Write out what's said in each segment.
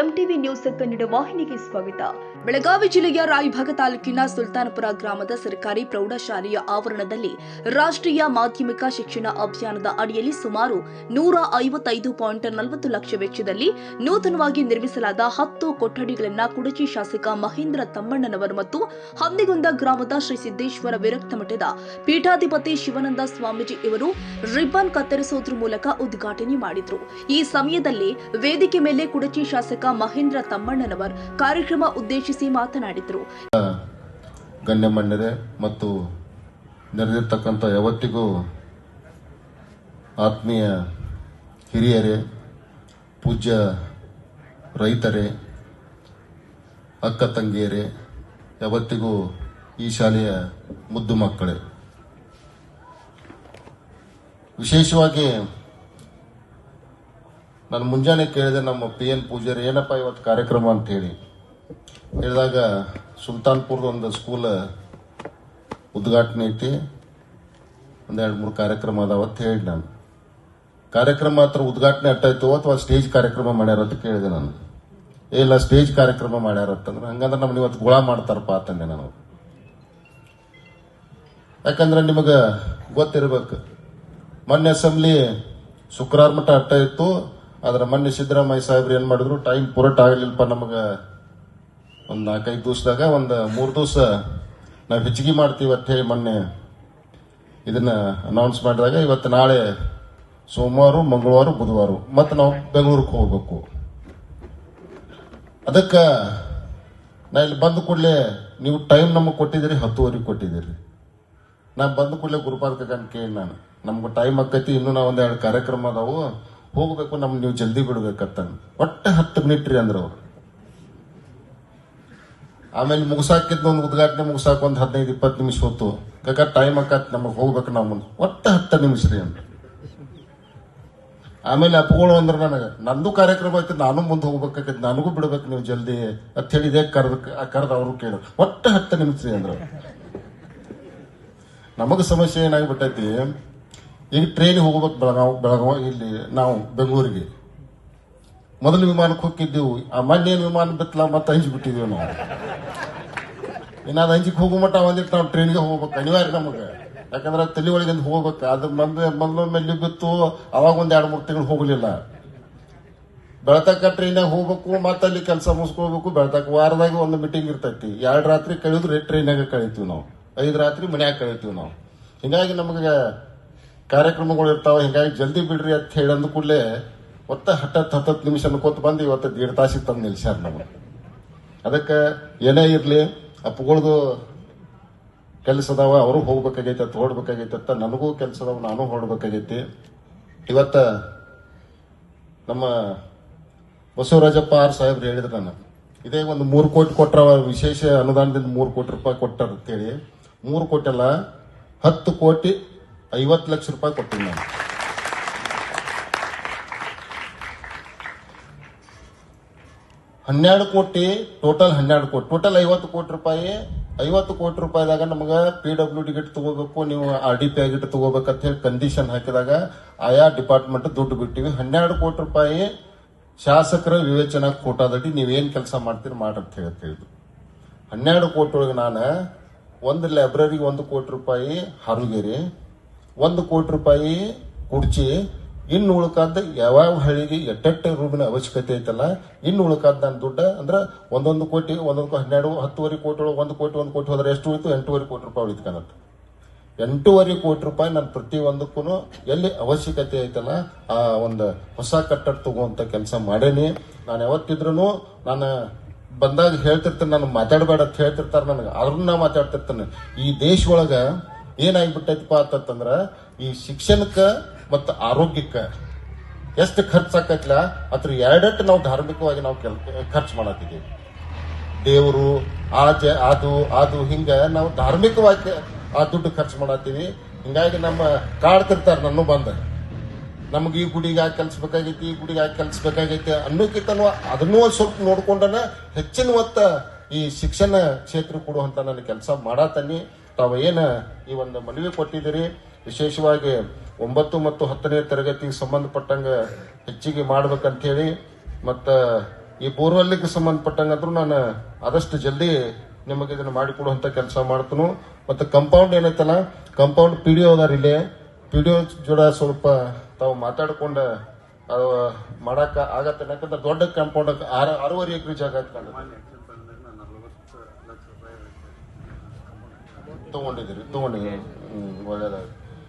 MTV news Kannada ವಾಹಿನಿಗೆ ಸ್ವಾಗತ. ಬೆಳಗಾವಿ ಜಿಲ್ಲೆಯ ರಾಯಭಾಗ ತಾಲೂಕಿನ ಸುಲ್ತಾನಪುರ ಗ್ರಾಮದ ಸರ್ಕಾರಿ ಪ್ರೌಢಶಾಲೆಯ ಆವರಣದಲ್ಲಿ ರಾಷ್ಟ್ರೀಯ ಮಾಧ್ಯಮಿಕ ಶಿಕ್ಷಣ ಅಭಿಯಾನದ ಅಡಿಯಲ್ಲಿ ಸುಮಾರು 155.40 ಲಕ್ಷ ವೆಚ್ಚದಲ್ಲಿ ನೂತನವಾಗಿ ನಿರ್ಮಿಸಲಾದ 10 ಕೊಠಡಿಗಳನ್ನು ಕುಡಚಿ ಶಾಸಕ ಮಹೇಂದ್ರ ತಮ್ಮಣ್ಣನವರು ಮತ್ತು ಹಂದಿಗುಂದ ಗ್ರಾಮದ ಶ್ರೀ ಸಿದ್ದೇಶ್ವರ ವಿರಕ್ತ ಮಠದ ಪೀಠಾಧಿಪತಿ ಶಿವಾನಂದ ಸ್ವಾಮೀಜಿ ಇವರು ರಿಬ್ಬನ್ ಕತ್ತರಿಸುವುದರ ಮೂಲಕ ಉದ್ಘಾಟನೆ ಮಾಡಿದರು. ಈ ಸಮಯದಲ್ಲಿ ವೇದಿಕೆ ಮೇಲೆ ಕುಡಚಿ ಶಾಸಕ ಮಹೇಂದ್ರ ತಮ್ಮಣ್ಣನವರ್ ಕಾರ್ಯಕ್ರಮ ಉದ್ದೇಶಿಸಿ ಮಾತನಾಡಿದರು. ಗಣ್ಯಮಾನ್ಯರೇ ಮತ್ತು ನೆರೆದಿರ್ತಕ್ಕಂಥ ಯಾವತ್ತಿಗೂ ಆತ್ಮೀಯ ಹಿರಿಯರೇ, ಪೂಜ್ಯ ರೈತರೇ, ಅಕ್ಕ ತಂಗಿಯರೇ, ಯಾವತ್ತಿಗೂ ಈ ಶಾಲೆಯ ಮುದ್ದು ಮಕ್ಕಳೇ, ವಿಶೇಷವಾಗಿ ನಾನು ಮುಂಜಾನೆ ಕೇಳಿದೆ ನಮ್ಮ PN ಪೂಜಾರಿ ಏನಪ್ಪ ಇವತ್ತು ಕಾರ್ಯಕ್ರಮ ಅಂತ ಹೇಳಿದಾಗ ಸುಲ್ತಾನ್ಪುರದ ಒಂದು ಸ್ಕೂಲ್ ಉದ್ಘಾಟನೆ ಐತಿ, ಒಂದು 2-3 ಕಾರ್ಯಕ್ರಮ ಅದಾವ ಅಂತ ಹೇಳಿ ನಾನು ಕಾರ್ಯಕ್ರಮ ಮಾತ್ರ ಉದ್ಘಾಟನೆ ಅಟ್ಟಾಯ್ತು ಅಥವಾ ಸ್ಟೇಜ್ ಕಾರ್ಯಕ್ರಮ ಮಾಡ್ಯಾರ ಅಂತ ಕೇಳಿದೆ ನಾನು. ಇಲ್ಲ ಸ್ಟೇಜ್ ಕಾರ್ಯಕ್ರಮ ಮಾಡ್ಯಾರತ್ತಂದ್ರೆ ಹಂಗಂದ್ರೆ ನಮ್ಗೆ ಇವತ್ತು ಗುಳ ಮಾಡ್ತಾರಪ್ಪ ಅಂತಂದೆ ನಾನು. ಯಾಕಂದ್ರೆ ನಿಮಗೆ ಗೊತ್ತಿರ್ಬೇಕು, ಮೊನ್ನೆ ಅಸೆಂಬ್ಲಿ ಶುಕ್ರವಾರ ಮಟ್ಟ ಅಟ್ಟ ಇತ್ತು. ಆದ್ರೆ ಮೊನ್ನೆ ಸಿದ್ದರಾಮಯ್ಯ ಸಾಹೇಬ್ರು ಏನ್ ಮಾಡಿದ್ರು, ಟೈಮ್ ಪೂರಟ್ ಆಗಲಿಲ್ಲಪ್ಪ ನಮಗೆ, ಒಂದು 4-5 ದಿವಸದಾಗ ಒಂದು 3 ದಿವಸ ನಾವು ಹೆಚ್ಚಿಗೆ ಮಾಡ್ತೀವಿ ಅಂತ ಹೇಳಿ ಮೊನ್ನೆ ಇದನ್ನ ಅನೌನ್ಸ್ ಮಾಡಿದಾಗ ಇವತ್ತು ನಾಳೆ ಸೋಮವಾರ, ಮಂಗಳವಾರ, ಬುಧವಾರ ಮತ್ತೆ ನಾವು ಬೆಂಗಳೂರಿಗೆ ಹೋಗ್ಬೇಕು. ಅದಕ್ಕೆ ನಾ ಇಲ್ಲಿ ಬಂದ ಕೂಡಲೇ ನೀವು ಟೈಮ್ ನಮಗೆ ಕೊಟ್ಟಿದ್ದೀರಿ, 10:30 ಕೊಟ್ಟಿದ್ದೀರಿ. ನಾ ಬಂದ ಕೂಡಲೇ ಗುರುಪಾದ ಕೇಳಿ ನಾನು, ನಮ್ಗೆ ಟೈಮ್ ಆಕೈತಿ, ಇನ್ನೂ ನಾವು ಒಂದು 2 ಕಾರ್ಯಕ್ರಮ ಅದಾವು, ಹೋಗ್ಬೇಕು, ನಮ್ಗೆ ನೀವು ಜಲ್ದಿ ಬಿಡ್ಬೇಕತ್ತ. ಒಟ್ಟು 10 ಮಿನಿಟ್ ರೀ ಅಂದ್ರೆ ಅವ್ರು. ಆಮೇಲೆ ಮುಗಿಸಾಕಿದ್ದು ಒಂದು ಉದ್ಘಾಟನೆ ಮುಗಿಸಾಕ ಒಂದು 15-20 ನಿಮಿಷ ಹೊತ್ತು, ಟೈಮ್ ಆಕತ್ ನಮಗೆ ಹೋಗ್ಬೇಕು ನಾವು ಮುಂದೆ, ಒಟ್ಟು 10 ನಿಮಿಷ ರೀ ಅಂತ. ಆಮೇಲೆ ಅಪ್ಪಗಳು ಅಂದ್ರೆ ನನಗೆ ನಂದು ಕಾರ್ಯಕ್ರಮ ಐತಿ, ನಾನು ಮುಂದೆ ಹೋಗ್ಬೇಕಾಗೈತಿ, ನನಗೂ ಬಿಡ್ಬೇಕು ನೀವು ಜಲ್ದಿ ಅಂತ ಹೇಳಿದೆ. ಕರೆದ ಅವರು ಕೇಳು, ಒಟ್ಟು 10 ನಿಮಿಷ ರೀ ಅಂದ್ರೆ. ನಮಗೆ ಸಮಸ್ಯೆ ಏನಾಗ್ಬಿಟ್ಟೈತಿ, ಈಗ ಟ್ರೈನಿಗೆ ಹೋಗ್ಬೇಕು ಬೆಳಗಾವ್ ಇಲ್ಲಿ ನಾವು ಬೆಂಗಳೂರಿಗೆ. ಮೊದಲು ವಿಮಾನಕ್ಕೆ ಹೋಗಿದ್ದೆವು, ಆ ಮೊನ್ನೇನು ವಿಮಾನ ಬಿತ್ತಲ ಮತ್ತೆ ಹಂಚಿಬಿಟ್ಟಿದ್ದೇವೆ ನಾವು. ಇನ್ನಾದ ಹಂಚಿಗೆ ಹೋಗೋ ಮಟ್ಟ ಒಂದಿಟ್ಟು ನಾವು ಟ್ರೈನ್ಗೆ ಹೋಗ್ಬೇಕು ಅನಿವಾರ್ಯ ನಮಗೆ. ಯಾಕಂದ್ರೆ ತಲೆ ಒಳಗಿಂದ ಹೋಗ್ಬೇಕು. ಅದು ಮೊದಲು ಬಿತ್ತು, ಅವಾಗ ಒಂದು 2-3 ತಿಂಗಳು ಹೋಗಲಿಲ್ಲ. ಬೆಳತಕ್ಕ ಟ್ರೈನಾಗ ಹೋಗ್ಬೇಕು, ಮತ್ತೆ ಅಲ್ಲಿ ಕೆಲಸ ಮುಗಿಸ್ಕೋಬೇಕು. ಬೆಳತಕ್ಕ ವಾರದಾಗ ಒಂದು ಮೀಟಿಂಗ್ ಇರ್ತೈತಿ, 2 ರಾತ್ರಿ ಕಳೆದ್ರೆ ಟ್ರೈನಾಗ ಕಳಿತೀವಿ ನಾವು, 5 ರಾತ್ರಿ ಮನ್ಯಾಗ ಕಳಿತೀವಿ ನಾವು. ಹಿಂಗಾಗಿ ನಮಗೆ ಕಾರ್ಯಕ್ರಮಗಳು ಇರ್ತಾವ. ಹಿಂಗಾಗಿ ಜಲ್ದಿ ಬಿಡ್ರಿ ಅಂತ ಹೇಳಿ ಅಂದ ಕೂಡಲೇ ಒತ್ತ 10 ನಿಮಿಷ ಅನ್ಕೋತ ಬಂದು ಇವತ್ತು 1.5 ತಾಸಿಗೆ ತಂದು ನಿಲ್ಸ್ಯಾರ ನಮಗೆ. ಅದಕ್ಕೆ ಏನೇ ಇರಲಿ, ಅಪ್ಪಗಳದು ಕೆಲಸ ಅದಾವ, ಅವರು ಹೋಗ್ಬೇಕಾಗೈತೆ, ಹೊರಡ್ಬೇಕಾಗೈತೆ, ನನಗೂ ಕೆಲಸ ಅದಾವ, ನಾನು ಹೊರಡ್ಬೇಕಾಗೈತಿ. ಇವತ್ತ ನಮ್ಮ ಬಸವರಾಜಪ್ಪ ಸಾಹೇಬ್ರು ಹೇಳಿದ್ರು, ನಾನು ಇದೇ ಒಂದು 3 ಕೋಟಿ ಕೊಟ್ರ, ವಿಶೇಷ ಅನುದಾನದಿಂದ 3 ಕೋಟಿ ರೂಪಾಯಿ ಕೊಟ್ಟಾರ ಅಂತೇಳಿ. 3 ಕೋಟಿ ಅಲ್ಲ, 10,50,00,000 ರೂಪಾಯಿ ಕೊಟ್ಟಿನಿ ನಾನು. $12 ಕೋಟಿ ಟೋಟಲ್, 12 ಕೋಟಿ ಟೋಟಲ್ 50 ಕೋಟಿ ರೂಪಾಯಿ. 50 ಕೋಟಿ ರೂಪಾಯಿದಾಗ ನಮಗೆ PWD ಗಿಟ್ ತಗೋಬೇಕು, ನೀವು RDPI ಗಿಟ್ ತಗೋಬೇಕಂತ ಹೇಳಿ ಕಂಡೀಷನ್ ಹಾಕಿದಾಗ ಆಯಾ ಡಿಪಾರ್ಟ್ಮೆಂಟ್ ದುಡ್ಡು ಬಿಟ್ಟಿವಿ. 12 ಕೋಟಿ ರೂಪಾಯಿ ಶಾಸಕರ ವಿವೇಚನಾ ಕೋಟಾದಡಿ ನೀವೇನ್ ಕೆಲಸ ಮಾಡ್ತೀರಿ ಮಾಡಂತ ಹೇಳಿದ್ರು. 12 ಕೋಟಿ ಒಳಗೆ ನಾನು ಒಂದು ಲೈಬ್ರರಿಗೆ 1 ಕೋಟಿ ರೂಪಾಯಿ ಹಾರುಗೇರಿ, 1 ಕೋಟಿ ರೂಪಾಯಿ ಕುಡ್ಚಿ, ಇನ್ನು ಉಳ್ಕಾದ ಯಾವ ಹಳ್ಳಿಗೆ ಎಟ್ಟೆಟ್ಟ ರೂಮಿನ ಅವಶ್ಯಕತೆ ಐತಲ್ಲ, ಇನ್ನು ಉಳ್ಕಾದ ನನ್ನ ದುಡ್ಡ ಅಂದ್ರೆ 1 ಕೋಟಿ, 10.5 ಕೋಟಿ ಒಳಗೆ 1 ಕೋಟಿ ಹೋದ್ರೆ ಎಷ್ಟು ಉಳಿತು? 8.5 ಕೋಟಿ ರೂಪಾಯಿ ಉಳಿತ್ಕನಂತ. 8.5 ಕೋಟಿ ರೂಪಾಯಿ ನಾನು ಪ್ರತಿಯೊಂದಕ್ಕೂ ಎಲ್ಲಿ ಅವಶ್ಯಕತೆ ಐತಲ್ಲ ಆ ಒಂದು ಹೊಸ ಕಟ್ಟಡ ತಗೋಂತ ಕೆಲಸ ಮಾಡೇನಿ. ನಾನು ಯಾವತ್ತಿದ್ರು ನಾನು ಬಂದಾಗ ಹೇಳ್ತಿರ್ತೇನೆ, ನಾನು ಮಾತಾಡಬೇಡ ಅಂತ ಹೇಳ್ತಿರ್ತಾರೆ ನನಗೆ, ಆದ್ರೂ ನಾ ಮಾತಾಡ್ತಿರ್ತೇನೆ. ಈ ದೇಶ ಒಳಗ ಏನಾಗ್ಬಿಟ್ಟೈತಪ್ಪ ಅಂತಂದ್ರ, ಈ ಶಿಕ್ಷಣಕ್ಕೆ ಮತ್ತು ಆರೋಗ್ಯಕ್ಕೆ ಎಷ್ಟು ಖರ್ಚಾಕತ್ಲ ಅದ್ರ 2 ನಾವು ಧಾರ್ಮಿಕವಾಗಿ ನಾವು ಖರ್ಚು ಮಾಡತ್ತಿದ್ದೀವಿ. ದೇವರು ಅದು ಹಿಂಗ ನಾವು ಧಾರ್ಮಿಕವಾಗಿ ಆ ದುಡ್ಡು ಖರ್ಚು ಮಾಡತ್ತೀವಿ. ಹಿಂಗಾಗಿ ನಮ್ಮ ಕಾಡ್ತಿರ್ತಾರೆ ನನ್ನ ಬಂದ, ನಮ್ಗೆ ಈ ಗುಡಿಗೆ ಯಾಕೆ ಕಲ್ಸ್ಬೇಕಾಗೈತಿ, ಈ ಗುಡಿಗೆ ಯಾಕೆ ಕಲ್ಸ್ಬೇಕಾಗೈತಿ ಅನ್ನೋಕ್ಕಿಂತನೂ ಅದನ್ನೂ ಸ್ವಲ್ಪ ನೋಡ್ಕೊಂಡನ ಹೆಚ್ಚಿನ ಒತ್ತ ಈ ಶಿಕ್ಷಣ ಕ್ಷೇತ್ರ ಕೊಡುವಂತ ನನ್ನ ಕೆಲಸ ಮಾಡತನ್ನಿ. ತಾವು ಏನ ಈ ಒಂದು ಮನವಿ ಕೊಟ್ಟಿದ್ದೀರಿ, ವಿಶೇಷವಾಗಿ 9 ಮತ್ತು 10ನೇ ತರಗತಿಗೆ ಸಂಬಂಧಪಟ್ಟಂಗ ಹೆಚ್ಚಿಗೆ ಮಾಡ್ಬೇಕಂತ ಹೇಳಿ, ಮತ್ತು ಈ ಬೋರ್ವೆಲ್ಗೆ ಸಂಬಂಧಪಟ್ಟಂಗಾದ್ರೂ ನಾನು ಆದಷ್ಟು ಜಲ್ದಿ ನಿಮಗೆ ಇದನ್ನ ಮಾಡಿಕೊಡುವಂತ ಕೆಲಸ ಮಾಡ್ತನು. ಮತ್ತೆ ಕಂಪೌಂಡ್ ಏನೈತಲ್ಲ, ಕಂಪೌಂಡ್ ಪಿ ಡಿ ಒ ಅದಾರ ಇಲ್ಲಿ, ಪಿ ಡಿ ಒ ಜೋಡ ಸ್ವಲ್ಪ ತಾವು ಮಾತಾಡ್ಕೊಂಡ ಅದು ಮಾಡಾಕ ಆಗತ್ತೆ. ಯಾಕಂದ್ರೆ ದೊಡ್ಡ ಕಾಂಪೌಂಡ್ 6.5 ಎಕರೆ ಜಾಗ ತಗೊಂಡಿದ್ದೀರಿ. ಒಳ್ಳೇದಾಗಿ.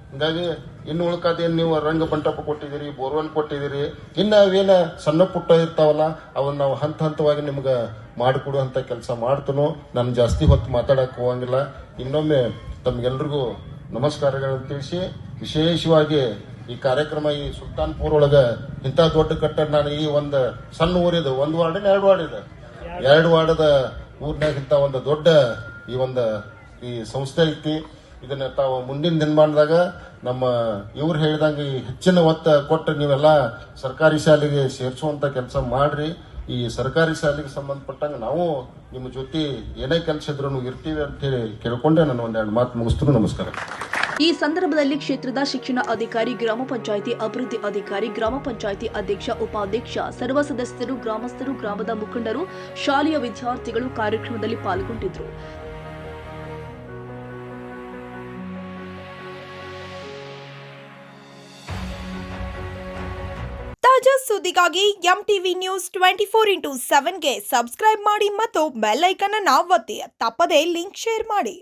ಹಿಂಗಾಗಿ ಇನ್ನು ಉಳ್ಕಾದೇನು ನೀವು ರಂಗ ಮಂಟಪ ಕೊಟ್ಟಿದ್ದೀರಿ, ಬೋರ್ವೆಲ್ ಕೊಟ್ಟಿದ್ದೀರಿ, ಇನ್ನು ಅವೇನ ಸಣ್ಣ ಪುಟ್ಟ ಇರ್ತಾವಲ್ಲ ಅವನ್ನ ನಾವು ಹಂತವಾಗಿ ನಿಮ್ಗೆ ಮಾಡಿಕೊಡುವಂತ ಕೆಲಸ ಮಾಡ್ತನು. ನಾನು ಜಾಸ್ತಿ ಹೊತ್ತು ಮಾತಾಡಕ್ ಹೋಗಂಗಿಲ್ಲ. ಇನ್ನೊಮ್ಮೆ ತಮ್ಗೆಲ್ರಿಗೂ ನಮಸ್ಕಾರಗಳನ್ನು ತಿಳಿಸಿ, ವಿಶೇಷವಾಗಿ ಈ ಕಾರ್ಯಕ್ರಮ ಈ ಸುಲ್ತಾನ್ಪುರ್ ಒಳಗ ಇಂಥ ದೊಡ್ಡ ಕಟ್ಟಡ, ನಾನು ಈ ಒಂದು ಸಣ್ಣ ಊರಿದೆ, 1 ವಾರ್ಡ್ 2 ವಾರ್ಡ್ ಇದೆ, 2 ವಾರ್ಡದ ಊರಿನಾಗ ಇಂಥ ಒಂದು ದೊಡ್ಡ ಈ ಸಂಸ್ಥೆ ಐತಿ. ಇದನ್ನ ತಾವು ಮುಂದಿನ ದಿನಮಾನದಾಗ ನಮ್ಮ ಇವ್ರು ಹೇಳಿದಂಗೆ ಈ ಹೆಚ್ಚಿನ ಒತ್ತ ಕೊಟ್ಟು ನೀವೆಲ್ಲ ಸರ್ಕಾರಿ ಶಾಲೆಗೆ ಸೇರಿಸುವಂತ ಕೆಲಸ ಮಾಡ್ರಿ. ಈ ಸರ್ಕಾರಿ ಶಾಲೆಗೆ ಸಂಬಂಧಪಟ್ಟಂಗ ನಾವು ನಿಮ್ಮ ಜೊತೆ ಏನೇ ಕೆಲಸ ಇದ್ರು ಇರ್ತೀವಿ ಅಂತ ಹೇಳಿ ಕೇಳ್ಕೊಂಡೆ ನಾನು ಒಂದೆರಡು ಮಾತು ಮುಗಿಸ್ತೀನಿ. ನಮಸ್ಕಾರ. ಈ ಸಂದರ್ಭದಲ್ಲಿ ಕ್ಷೇತ್ರದ ಶಿಕ್ಷಣ ಅಧಿಕಾರಿ, ಗ್ರಾಮ ಪಂಚಾಯಿತಿ ಅಭಿವೃದ್ಧಿ ಅಧಿಕಾರಿ, ಗ್ರಾಮ ಪಂಚಾಯಿತಿ ಅಧ್ಯಕ್ಷ, ಉಪಾಧ್ಯಕ್ಷ, ಸರ್ವ ಸದಸ್ಯರು, ಗ್ರಾಮಸ್ಥರು, ಗ್ರಾಮದ ಮುಖಂಡರು, ಶಾಲೆಯ ವಿದ್ಯಾರ್ಥಿಗಳು ಕಾರ್ಯಕ್ರಮದಲ್ಲಿ ಪಾಲ್ಗೊಂಡಿದ್ದರು. ತಾಜಾ ಸುದ್ದಿಗಾಗಿ MTV News 24/7ಗೆ ಸಬ್ಸ್ಕ್ರೈಬ್ ಮಾಡಿ ಮತ್ತು ಬೆಲ್ ಐಕಾನ್ ಅನ್ನು ಒತ್ತಿ. ತಪ್ಪದೇ ಲಿಂಕ್ ಶೇರ್ ಮಾಡಿ.